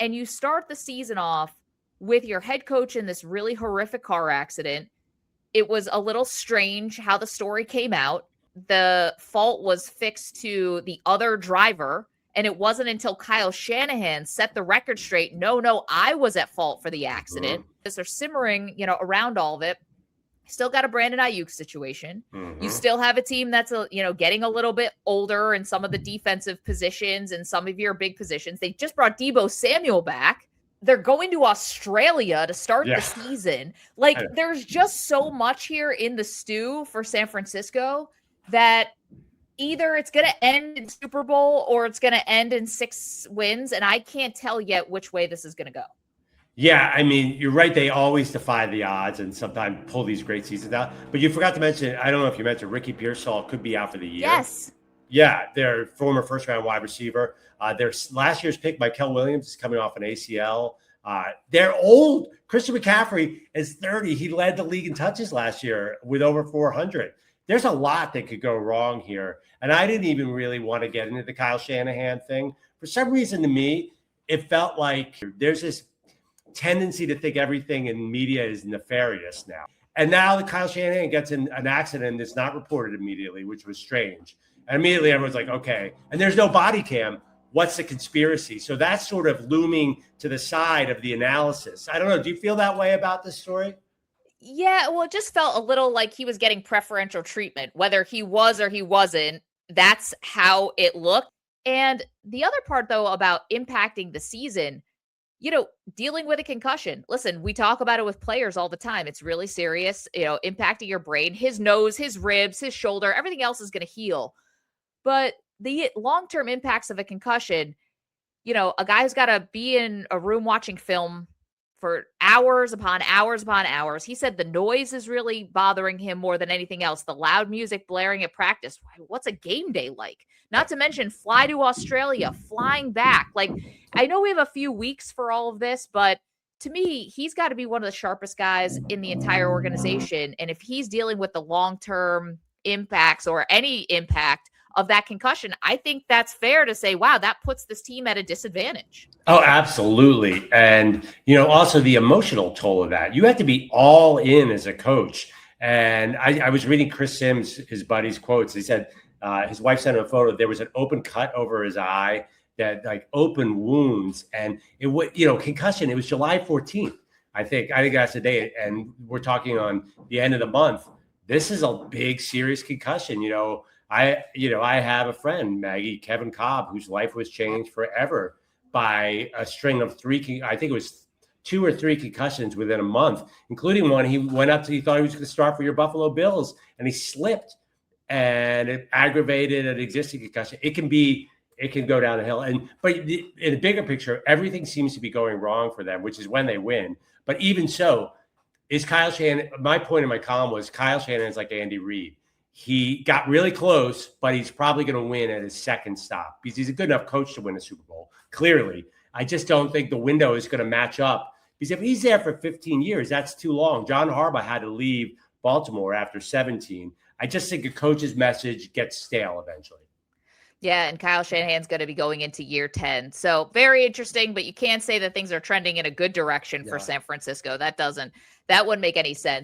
and you start the season off with your head coach in this really horrific car accident. It was a little strange how the story came out. The fault was fixed to the other driver, and it wasn't until Kyle Shanahan set the record straight. No, I was at fault for the accident. As they're simmering, around all of it. Still got a Brandon Ayuk situation. You still have a team that's, getting a little bit older in some of the defensive positions and some of your big positions. They just brought Deebo Samuel back. They're going to Australia to start the season. Like, there's just so much here in the stew for San Francisco that either it's going to end in Super Bowl or it's going to end in 6 wins. And I can't tell yet which way this is going to go. Yeah, I mean, you're right. They always defy the odds and sometimes pull these great seasons out. But you forgot to mention, I don't know if you mentioned, Ricky Pearsall could be out for the year. Yes. Yeah, their former first-round wide receiver. Their last year's pick, Michael Williams, is coming off an ACL. They're old. Christian McCaffrey is 30. He led the league in touches last year with over 400. There's a lot that could go wrong here. And I didn't even really want to get into the Kyle Shanahan thing. For some reason, to me, it felt like there's this tendency to think everything in media is nefarious now. And now the Kyle Shanahan gets in an accident that's not reported immediately, which was strange. And immediately everyone's like, okay. And there's no body cam. What's the conspiracy? So that's sort of looming to the side of the analysis. I don't know. Do you feel that way about this story? Yeah, well, it just felt a little like he was getting preferential treatment, whether he was or he wasn't. That's how it looked. And the other part, though, about impacting the season, dealing with a concussion. Listen, we talk about it with players all the time. It's really serious, impacting your brain, his nose, his ribs, his shoulder, everything else is going to heal. But the long-term impacts of a concussion, a guy's got to be in a room watching film for hours upon hours upon hours. He said the noise is really bothering him more than anything else. The loud music blaring at practice. What's a game day like? Not to mention fly to Australia, flying back. Like, I know we have a few weeks for all of this, but to me, he's got to be one of the sharpest guys in the entire organization. And if he's dealing with the long-term impacts or any impact of that concussion, I think that's fair to say, wow, that puts this team at a disadvantage. Oh, absolutely. And, also the emotional toll of that. You have to be all in as a coach. And I was reading Chris Sims, his buddy's quotes. He said his wife sent him a photo. There was an open cut over his eye, that like open wounds. And it would, concussion, it was July 14th. I think that's the day. And we're talking on the end of the month. This is a big, serious concussion. I have a friend, Maggie, Kevin Cobb, whose life was changed forever by a string of 3, I think it was 2 or 3 concussions within a month, including one. He went up to, he thought he was going to start for your Buffalo Bills, and he slipped, and it aggravated an existing concussion. It can go down the hill. But in the bigger picture, everything seems to be going wrong for them, which is when they win. But even so, is Kyle Shanahan, my point in my column was Kyle Shanahan is like Andy Reid. He got really close, but he's probably going to win at his second stop because he's a good enough coach to win a Super Bowl. Clearly, I just don't think the window is going to match up because if he's there for 15 years, that's too long. John Harbaugh had to leave Baltimore after 17. I just think a coach's message gets stale eventually. Yeah, and Kyle Shanahan's going to be going into year 10. So very interesting, but you can't say that things are trending in a good direction for San Francisco. That wouldn't make any sense.